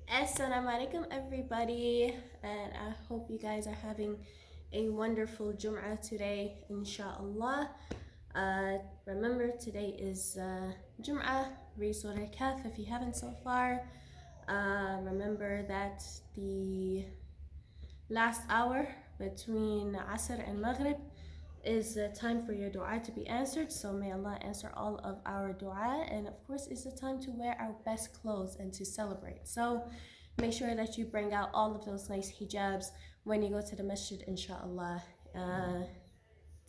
Assalamu alaikum everybody, and I hope you guys are having a wonderful Jum'ah today, inshallah. Remember, today is Jum'ah. Read Surah Al-Kahf if you haven't so far. Remember that the last hour between Asr and Maghrib is the time for your dua to be answered. So may Allah answer all of our dua. And of course, it's the time to wear our best clothes and to celebrate. So make sure that you bring out all of those nice hijabs when you go to the masjid, inshallah.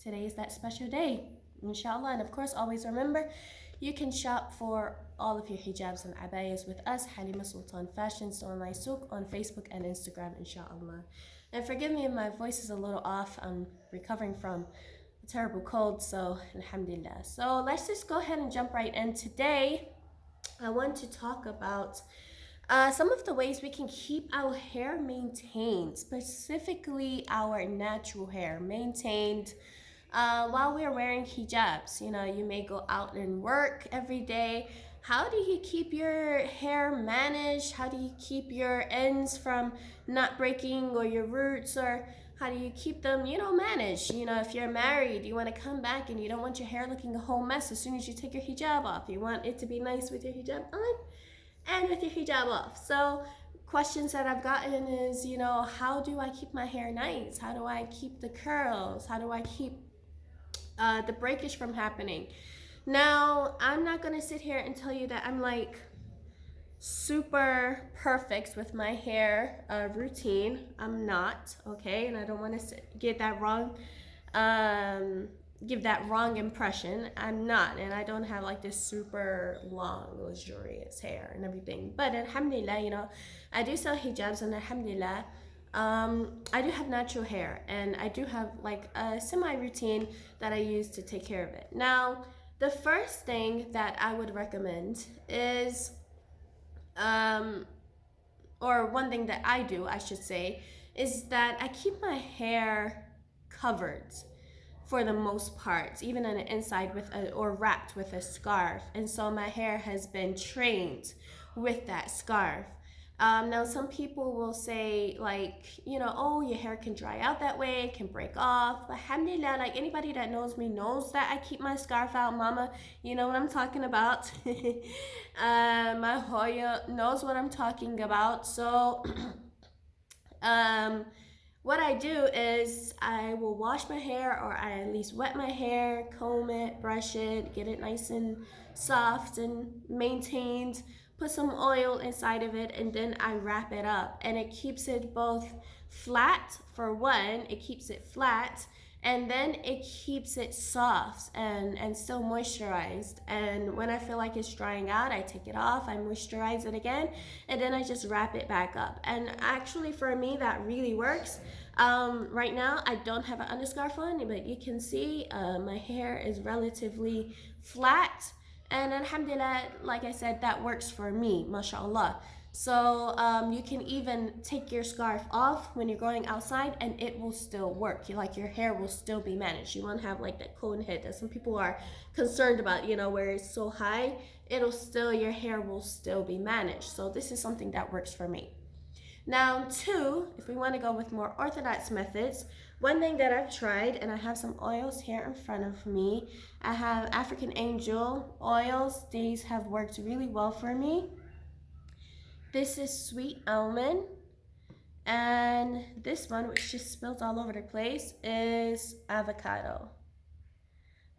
Today is that special day, inshallah. And of course, always remember, you can shop for all of your hijabs and abayas with us, Halima Sultan Fashion, Souk on Facebook and Instagram, inshallah. And forgive me if my voice is a little off. I'm recovering from a terrible cold, so alhamdulillah. So let's just go ahead and jump right in. Today, I want to talk about some of the ways we can keep our hair maintained, specifically our natural hair maintained while we're wearing hijabs. You know, you may go out and work every day. How do you keep your hair managed? How do you keep your ends from not breaking, or your roots, or how do you keep them, managed? If you're married, you want to come back and you don't want your hair looking a whole mess as soon as you take your hijab off. You want it to be nice with your hijab on and with your hijab off. So questions that I've gotten is, how do I keep my hair nice? How do I keep the curls? How do I keep the breakage from happening? Now, I'm not going to sit here and tell you that I'm like super perfect with my hair routine. I'm not, okay? And I don't want to get that wrong, give that wrong impression. I'm not, and I don't have like this super long, luxurious hair and everything. But alhamdulillah, I do sell hijabs, and alhamdulillah, I do have natural hair, and I do have like a semi-routine that I use to take care of it. Now, the first thing that I would recommend is, or one thing that I do, I should say, is that I keep my hair covered for the most part, even on the inside or wrapped with a scarf. And so my hair has been trained with that scarf. Now, some people will say, like, oh, your hair can dry out that way, it can break off. But alhamdulillah, like, anybody that knows me knows that I keep my scarf out, mama. You know what I'm talking about. My Hoya knows what I'm talking about. So, what I do is I will wash my hair, or I at least wet my hair, comb it, brush it, get it nice and soft and maintained, put some oil inside of it, and then I wrap it up. And it keeps it both flat, for one, it keeps it flat, and then it keeps it soft and still moisturized. And when I feel like it's drying out, I take it off, I moisturize it again, and then I just wrap it back up. And actually, for me, that really works. Right now, I don't have an underscarf on, but you can see my hair is relatively flat. And alhamdulillah, like I said, that works for me, mashallah. So you can even take your scarf off when you're going outside, and it will still work. Like, your hair will still be managed. You won't have like that cone head that some people are concerned about, where it's so high. Your hair will still be managed. So this is something that works for me. Now, two, if we want to go with more orthodox methods, one thing that I've tried, and I have some oils here in front of me. I have African Angel oils. These have worked really well for me. This is sweet almond, and this one, which just spills all over the place, is avocado.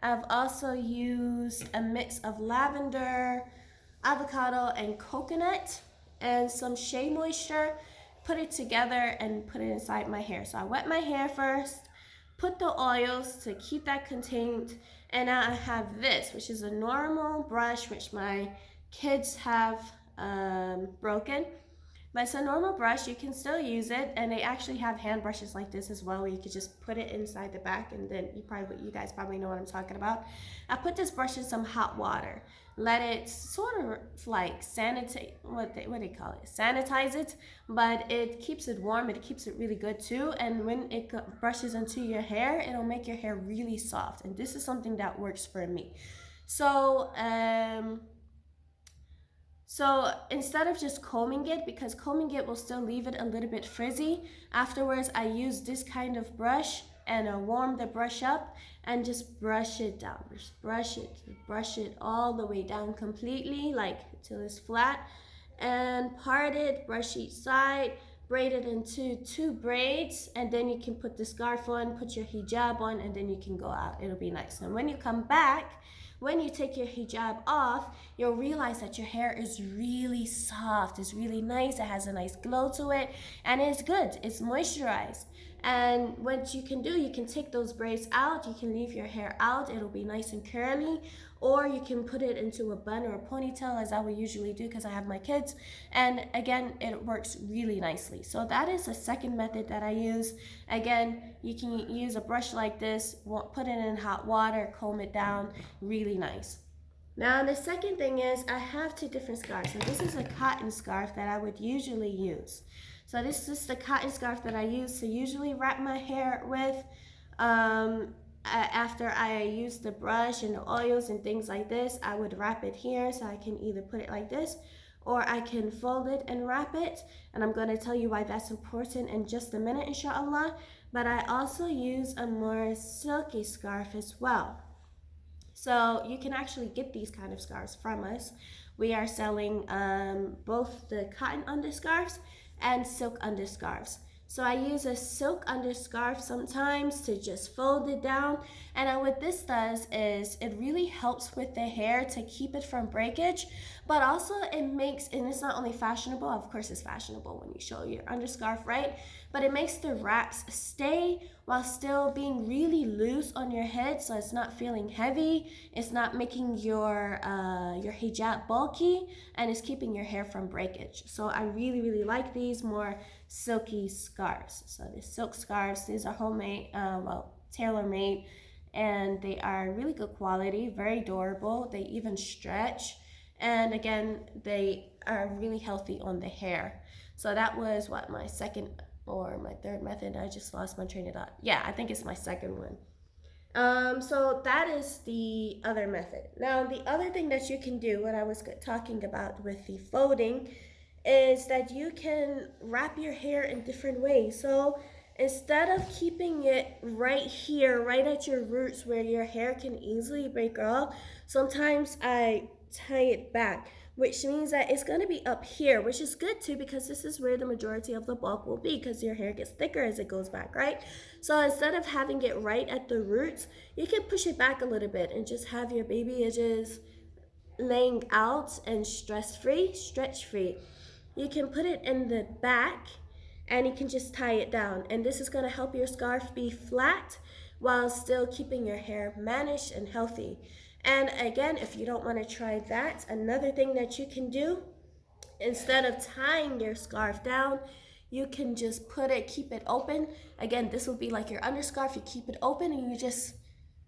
I've also used a mix of lavender, avocado, and coconut, and some shea moisture. Put it together and put it inside my hair. So I wet my hair first, put the oils to keep that contained, and now I have this, which is a normal brush, which my kids have broken. But it's a normal brush, you can still use it, and they actually have hand brushes like this as well, where you could just put it inside the back, and then you guys probably know what I'm talking about. I put this brush in some hot water, let it sort of like sanitize, what they call it, sanitize it, but it keeps it warm, it keeps it really good too, and when it brushes into your hair, it'll make your hair really soft, and this is something that works for me. So So instead of just combing it, because combing it will still leave it a little bit frizzy, afterwards I use this kind of brush and I warm the brush up and just brush it down. Just brush it all the way down completely, like till it's flat. And part it, brush each side, braid it into 2 braids, and then you can put the scarf on, put your hijab on, and then you can go out. It'll be nice. And when you come back, when you take your hijab off, you'll realize that your hair is really soft. It's really nice. It has a nice glow to it, and it's good. It's moisturized. And what you can do, you can take those braids out. You can leave your hair out. It'll be nice and curly. Or you can put it into a bun or a ponytail, as I would usually do because I have my kids. And again, it works really nicely. So that is the second method that I use. Again, you can use a brush like this, put it in hot water, comb it down, really nice. Now the second thing is I have 2 different scarves. So this is a cotton scarf that I would usually use. So this is the cotton scarf that I use to usually wrap my hair with. After I use the brush and the oils and things like this, I would wrap it here, so I can either put it like this or I can fold it and wrap it. And I'm going to tell you why that's important in just a minute, inshallah. But I also use a more silky scarf as well. So you can actually get these kind of scarves from us. We are selling both the cotton underscarves and silk underscarves. So I use a silk underscarf sometimes to just fold it down. And what this does is it really helps with the hair to keep it from breakage, but also it makes, and it's not only fashionable, of course it's fashionable when you show your underscarf, right? But it makes the wraps stay while still being really loose on your head, so it's not feeling heavy, it's not making your hijab bulky, and it's keeping your hair from breakage. So I really, really like these more silky scarves. So the silk scarves, these are homemade, tailor-made, and they are really good quality, very durable, they even stretch, and again, they are really healthy on the hair. So that was what, my second or my third method. I just lost my train of thought. Yeah, I think it's my second one. So that is the other method. Now, the other thing that you can do, what I was talking about with the folding, is that you can wrap your hair in different ways. So instead of keeping it right here, right at your roots where your hair can easily break off, sometimes I tie it back, which means that it's going to be up here, which is good too, because this is where the majority of the bulk will be, because your hair gets thicker as it goes back, right? So instead of having it right at the roots, you can push it back a little bit and just have your baby edges laying out and stress-free, stretch-free. You can put it in the back and you can just tie it down, and this is going to help your scarf be flat while still keeping your hair managed and healthy. And again, if you don't want to try that, another thing that you can do, instead of tying your scarf down, you can just keep it open. Again, this will be like your underscarf. You keep it open and you just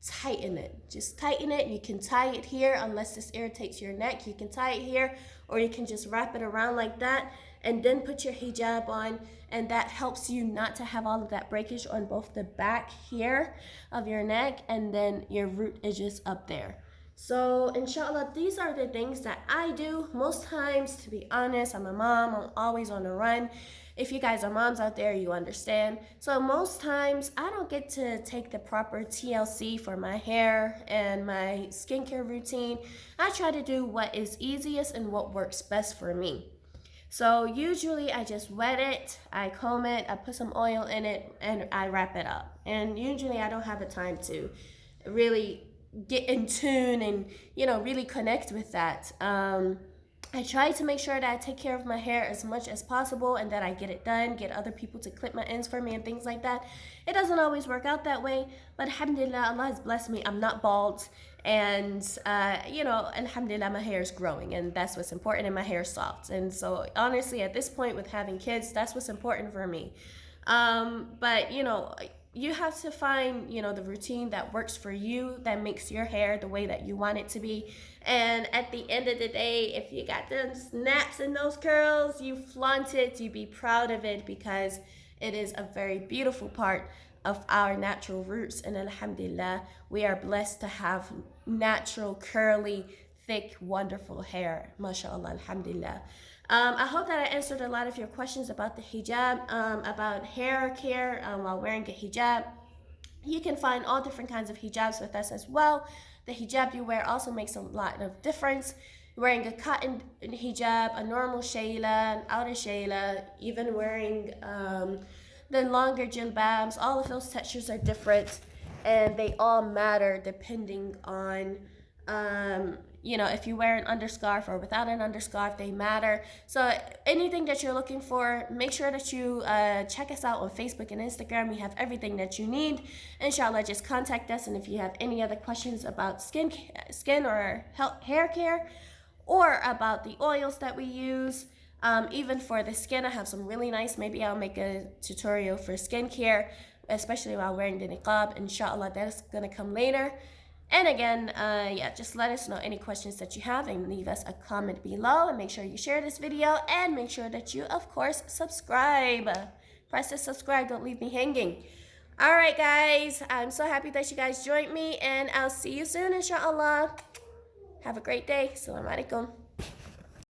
tighten it. Just tighten it. You can tie it here unless this irritates your neck. You can tie it here, or you can just wrap it around like that and then put your hijab on, and that helps you not to have all of that breakage on both the back here of your neck and then your root edges up there. So inshallah, these are the things that I do most times. To be honest, I'm a mom, I'm always on the run. If you guys are moms out there, you understand. So most times I don't get to take the proper TLC for my hair and my skincare routine. I try to do what is easiest and what works best for me. So usually I just wet it, I comb it, I put some oil in it, and I wrap it up. And usually I don't have the time to really get in tune and, really connect with that. I try to make sure that I take care of my hair as much as possible and that I get it done, get other people to clip my ends for me and things like that. It doesn't always work out that way, but alhamdulillah, Allah has blessed me. I'm not bald, and alhamdulillah, my hair is growing, and that's what's important, and my hair is soft. And so honestly, at this point with having kids, that's what's important for me. But you have to find, the routine that works for you, that makes your hair the way that you want it to be. And at the end of the day, if you got them snaps and those curls, you flaunt it, you be proud of it, because it is a very beautiful part of our natural roots. And alhamdulillah, we are blessed to have natural, curly, thick, wonderful hair. MashaAllah, alhamdulillah. I hope that I answered a lot of your questions about the hijab, about hair care while wearing a hijab. You can find all different kinds of hijabs with us as well. The hijab you wear also makes a lot of difference. Wearing a cotton hijab, a normal shayla, an outer shayla, even wearing the longer jilbabs, all of those textures are different and they all matter depending on if you wear an underscarf or without an underscarf, they matter. So anything that you're looking for, make sure that you check us out on Facebook and Instagram. We have everything that you need. Inshallah, just contact us. And if you have any other questions about skin or hair care, or about the oils that we use, even for the skin, I have some really nice, maybe I'll make a tutorial for skincare, especially while wearing the niqab. Inshallah, that's gonna come later. And again, just let us know any questions that you have and leave us a comment below. And make sure you share this video and make sure that you, of course, subscribe. Press the subscribe, don't leave me hanging. All right, guys, I'm so happy that you guys joined me and I'll see you soon, inshallah. Have a great day. Assalamu alaikum.